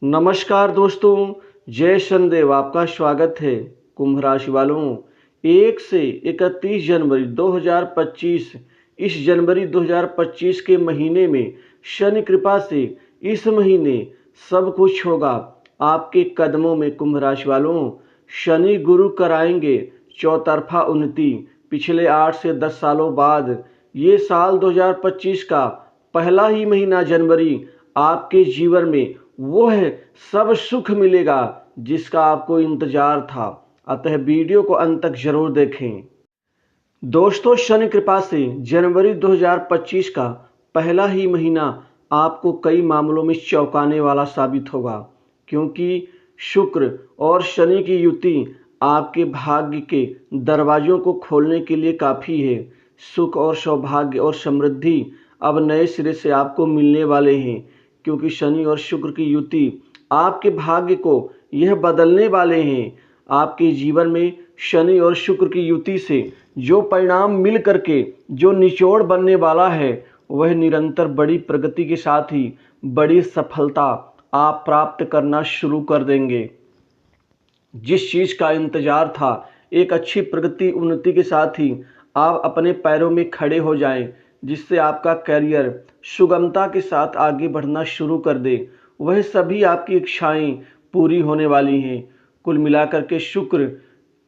नमस्कार दोस्तों, जय शनिदेव। आपका स्वागत है। कुंभ राशि वालों, 1 से 31 जनवरी 2025 इस जनवरी 2025 के महीने में शनि कृपा से इस महीने सब कुछ होगा आपके कदमों में। कुंभ राशि वालों, शनि गुरु कराएंगे चौतरफा उन्नति। पिछले 8 से 10 सालों बाद ये साल 2025 का पहला ही महीना जनवरी आपके जीवन में वो है सब सुख मिलेगा जिसका आपको इंतजार था। अतः वीडियो को अंत तक जरूर देखें। दोस्तों, शनि कृपा से जनवरी 2025 का पहला ही महीना आपको कई मामलों में चौंकाने वाला साबित होगा, क्योंकि शुक्र और शनि की युति आपके भाग्य के दरवाजों को खोलने के लिए काफ़ी है। सुख और सौभाग्य और समृद्धि अब नए सिरे से आपको मिलने वाले हैं, क्योंकि शनि और शुक्र की युति आपके भाग्य को यह बदलने वाले हैं। आपके जीवन में शनि और शुक्र की युति से जो परिणाम मिल करके जो निचोड़ बनने वाला है, वह निरंतर बड़ी प्रगति के साथ ही बड़ी सफलता आप प्राप्त करना शुरू कर देंगे। जिस चीज़ का इंतजार था, एक अच्छी प्रगति उन्नति के साथ ही आप अपने पैरों में खड़े हो जाएं, जिससे आपका करियर सुगमता के साथ आगे बढ़ना शुरू कर दे। वह सभी आपकी इच्छाएं पूरी होने वाली हैं। कुल मिलाकर के शुक्र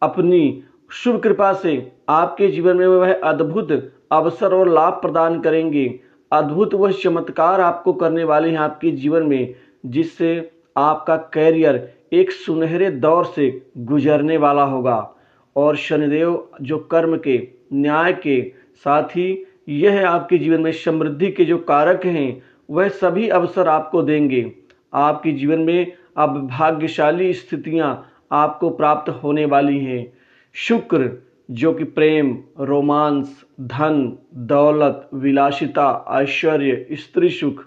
अपनी शुभ कृपा से आपके जीवन में वह अद्भुत अवसर और लाभ प्रदान करेंगे। अद्भुत वह चमत्कार आपको करने वाले हैं आपके जीवन में, जिससे आपका कैरियर एक सुनहरे दौर से गुजरने वाला होगा। और शनिदेव जो कर्म के, न्याय के साथ ही यह आपके जीवन में समृद्धि के जो कारक हैं, वह सभी अवसर आपको देंगे। आपके जीवन में अब भाग्यशाली स्थितियां आपको प्राप्त होने वाली हैं। शुक्र जो कि प्रेम, रोमांस, धन, दौलत, विलासिता, ऐश्वर्य, स्त्री सुख,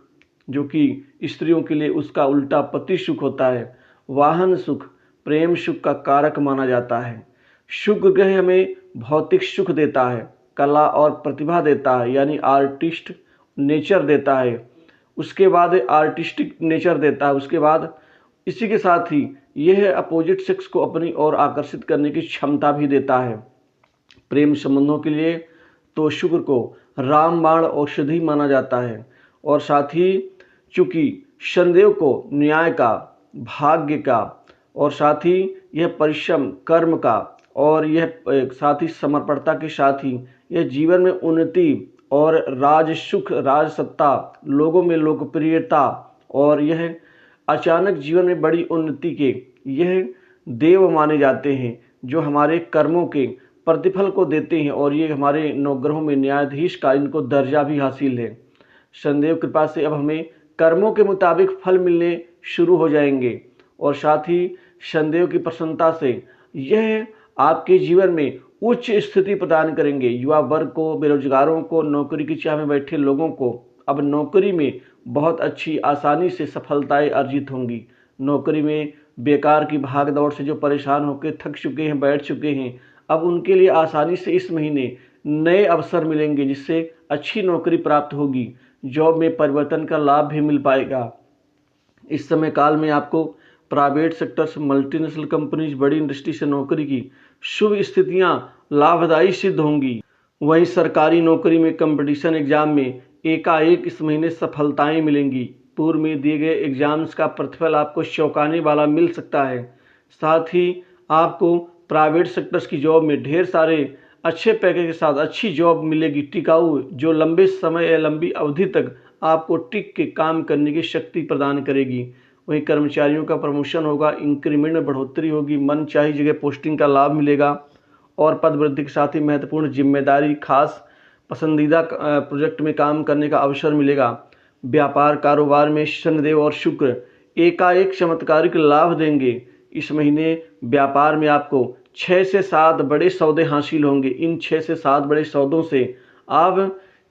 जो कि स्त्रियों के लिए उसका उल्टा पति सुख होता है, वाहन सुख, प्रेम सुख का कारक माना जाता है। शुक्र ग्रह हमें भौतिक सुख देता है, कला और प्रतिभा देता है, यानी आर्टिस्ट नेचर देता है। उसके बाद आर्टिस्टिक नेचर देता है। उसके बाद इसी के साथ ही यह अपोजिट सेक्स को अपनी ओर आकर्षित करने की क्षमता भी देता है। प्रेम संबंधों के लिए तो शुक्र को रामबाण औषधि माना जाता है। और साथ ही चूंकि शनिदेव को न्याय का, भाग्य का और साथ ही यह परिश्रम, कर्म का और यह साथ ही समर्पणता के साथ ही यह जीवन में उन्नति और राज सुख, राज सत्ता, लोगों में लोकप्रियता और यह अचानक जीवन में बड़ी उन्नति के यह देव माने जाते हैं, जो हमारे कर्मों के प्रतिफल को देते हैं। और ये हमारे नवग्रहों में न्यायाधीश का इनको दर्जा भी हासिल है। शनिदेव कृपा से अब हमें कर्मों के मुताबिक फल मिलने शुरू हो जाएंगे। और साथ ही शनिदेव की प्रसन्नता से यह आपके जीवन में उच्च स्थिति प्रदान करेंगे। युवा वर्ग को, बेरोजगारों को, नौकरी की चाह में बैठे लोगों को अब नौकरी में बहुत अच्छी आसानी से सफलताएं अर्जित होंगी। नौकरी में बेकार की भाग दौड़ से जो परेशान होकर थक चुके हैं, बैठ चुके हैं, अब उनके लिए आसानी से इस महीने नए अवसर मिलेंगे, जिससे अच्छी नौकरी प्राप्त होगी। जॉब में परिवर्तन का लाभ भी मिल पाएगा। इस समय काल में आपको प्राइवेट सेक्टर से, मल्टीनेशनल कंपनीज, बड़ी इंडस्ट्री से नौकरी की शुभ स्थितियां लाभदायी सिद्ध होंगी। वहीं सरकारी नौकरी में कंपटीशन एग्जाम में एकाएक इस महीने सफलताएं मिलेंगी। पूर्व में दिए गए एग्जाम्स का प्रतिफल आपको चौंकाने वाला मिल सकता है। साथ ही आपको प्राइवेट सेक्टर्स की जॉब में ढेर सारे अच्छे पैकेज के साथ अच्छी जॉब मिलेगी, टिकाऊ, जो लंबे समय या लंबी अवधि तक आपको टिक के काम करने की शक्ति प्रदान करेगी। वहीं कर्मचारियों का प्रमोशन होगा, इंक्रीमेंट में बढ़ोतरी होगी, मनचाही जगह पोस्टिंग का लाभ मिलेगा और पद वृद्धि के साथ ही महत्वपूर्ण जिम्मेदारी, खास पसंदीदा प्रोजेक्ट में काम करने का अवसर मिलेगा। व्यापार कारोबार में शनिदेव और शुक्र एकाएक चमत्कारिक लाभ देंगे। इस महीने व्यापार में आपको 6 से 7 बड़े सौदे हासिल होंगे। इन 6 से 7 बड़े सौदों से आप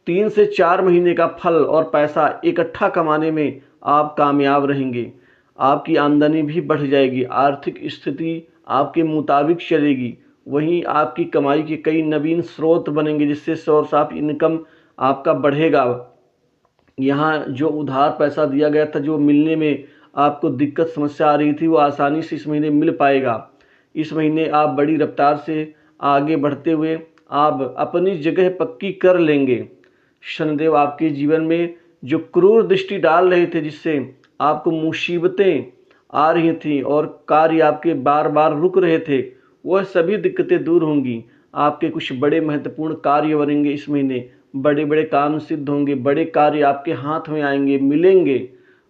3 से 4 महीने का फल और पैसा इकट्ठा कमाने में आप कामयाब रहेंगे। आपकी आमदनी भी बढ़ जाएगी, आर्थिक स्थिति आपके मुताबिक चलेगी। वहीं आपकी कमाई के कई नवीन स्रोत बनेंगे, जिससे सोर्स ऑफ इनकम आपका बढ़ेगा। यहाँ जो उधार पैसा दिया गया था, जो मिलने में आपको दिक्कत समस्या आ रही थी वो आसानी से इस महीने मिल पाएगा। इस महीने आप बड़ी रफ्तार से आगे बढ़ते हुए आप अपनी जगह पक्की कर लेंगे। शनिदेव आपके जीवन में जो क्रूर दृष्टि डाल रहे थे, जिससे आपको मुसीबतें आ रही थी और कार्य आपके बार बार रुक रहे थे, वह सभी दिक्कतें दूर होंगी। आपके कुछ बड़े महत्वपूर्ण कार्य बनेंगे इस महीने, बड़े बड़े काम सिद्ध होंगे, बड़े कार्य आपके हाथ में आएंगे, मिलेंगे।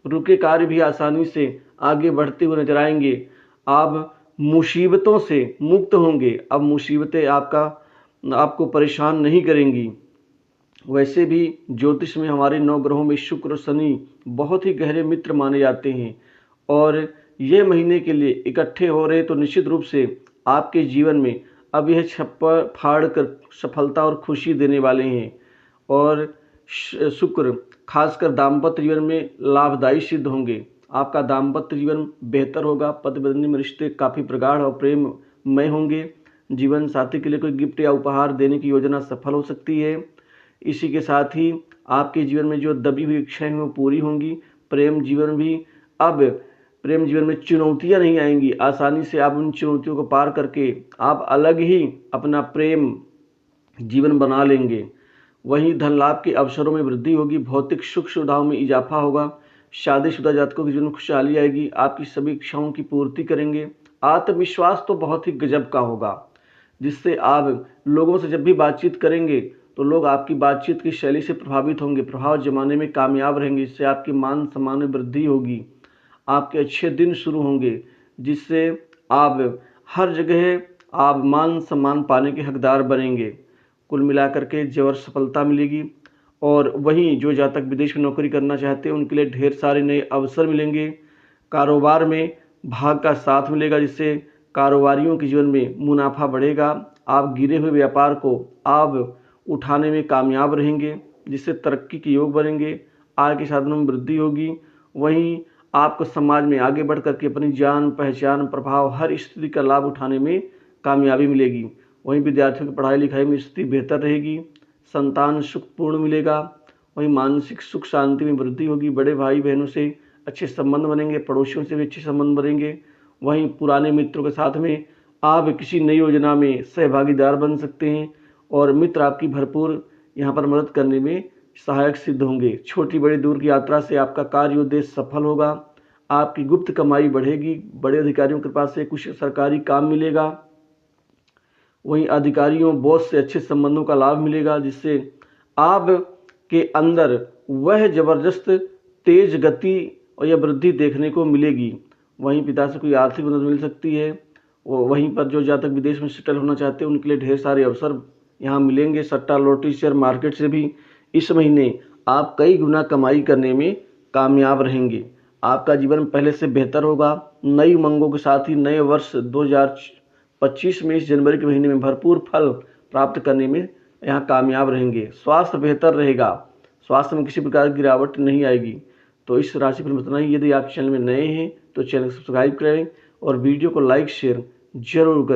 रुके कार्य भी आसानी से आगे बढ़ते हुए नजर आएंगे। आप मुसीबतों से मुक्त होंगे। अब मुसीबतें आपको परेशान नहीं करेंगी। वैसे भी ज्योतिष में हमारे 9 ग्रहों में शुक्र और शनि बहुत ही गहरे मित्र माने जाते हैं और ये महीने के लिए इकट्ठे हो रहे तो निश्चित रूप से आपके जीवन में अब यह छप्पर फाड़ कर सफलता और खुशी देने वाले हैं। और शुक्र खासकर दाम्पत्य जीवन में लाभदायी सिद्ध होंगे। आपका दाम्पत्य जीवन बेहतर होगा। पति पत्नी में रिश्ते काफ़ी प्रगाढ़ और प्रेममय होंगे। जीवन साथी के लिए कोई गिफ्ट या उपहार देने की योजना सफल हो सकती है। इसी के साथ ही आपके जीवन में जो दबी हुई इच्छाएं हैं वो पूरी होंगी। प्रेम जीवन में चुनौतियां नहीं आएंगी। आसानी से आप उन चुनौतियों को पार करके आप अलग ही अपना प्रेम जीवन बना लेंगे। वहीं धन लाभ के अवसरों में वृद्धि होगी। भौतिक सुख सुविधाओं में इजाफा होगा। शादीशुदा जातकों के जीवन में खुशहाली आएगी। आपकी सभी इच्छाओं की पूर्ति करेंगे। आत्मविश्वास तो बहुत ही गजब का होगा, जिससे आप लोगों से जब भी बातचीत करेंगे तो लोग आपकी बातचीत की शैली से प्रभावित होंगे, प्रभाव जमाने में कामयाब रहेंगे। इससे आपकी मान सम्मान में वृद्धि होगी। आपके अच्छे दिन शुरू होंगे, जिससे आप हर जगह आप मान सम्मान पाने के हकदार बनेंगे। कुल मिलाकर के जबर सफलता मिलेगी। और वहीं जो जातक विदेश में नौकरी करना चाहते हैं उनके लिए ढेर सारे नए अवसर मिलेंगे। कारोबार में भाग का साथ मिलेगा, जिससे कारोबारियों के जीवन में मुनाफा बढ़ेगा। आप गिरे हुए व्यापार को आप उठाने में कामयाब रहेंगे, जिससे तरक्की के योग बनेंगे। आय के साधनों में वृद्धि होगी। वहीं आपको समाज में आगे बढ़ करके अपनी जान पहचान प्रभाव हर स्थिति का लाभ उठाने में कामयाबी मिलेगी। वहीं विद्यार्थियों की पढ़ाई लिखाई में स्थिति बेहतर रहेगी। संतान सुख पूर्ण मिलेगा। वहीं मानसिक सुख शांति में वृद्धि होगी। बड़े भाई बहनों से अच्छे संबंध बनेंगे। पड़ोसियों से भी अच्छे संबंध बनेंगे। वहीं पुराने मित्रों के साथ में आप किसी नई योजना में सहभागीदार बन सकते हैं और मित्र आपकी भरपूर यहाँ पर मदद करने में सहायक सिद्ध होंगे। छोटी बड़ी दूर की यात्रा से आपका कार्य उद्देश्य सफल होगा। आपकी गुप्त कमाई बढ़ेगी। बड़े अधिकारियों के पास से कुछ सरकारी काम मिलेगा। वहीं अधिकारियों बॉस से अच्छे संबंधों का लाभ मिलेगा, जिससे आप के अंदर वह जबरदस्त तेज गति और यह वृद्धि देखने को मिलेगी। वहीं पिता से कोई आर्थिक मदद मिल सकती है। वहीं पर जो जातक विदेश में सेटल होना चाहते हैं उनके लिए ढेर सारे अवसर यहाँ मिलेंगे। सट्टा लॉटरी शेयर मार्केट से भी इस महीने आप कई गुना कमाई करने में कामयाब रहेंगे। आपका जीवन पहले से बेहतर होगा। नई उमंगों के साथ ही नए वर्ष 2025 में इस जनवरी के महीने में भरपूर फल प्राप्त करने में यहाँ कामयाब रहेंगे। स्वास्थ्य बेहतर रहेगा। स्वास्थ्य में किसी प्रकार की गिरावट नहीं आएगी। तो इस राशिफल में इतना ही। यदि आप चैनल में नए हैं तो चैनल को सब्सक्राइब करें और वीडियो को लाइक शेयर जरूर करें।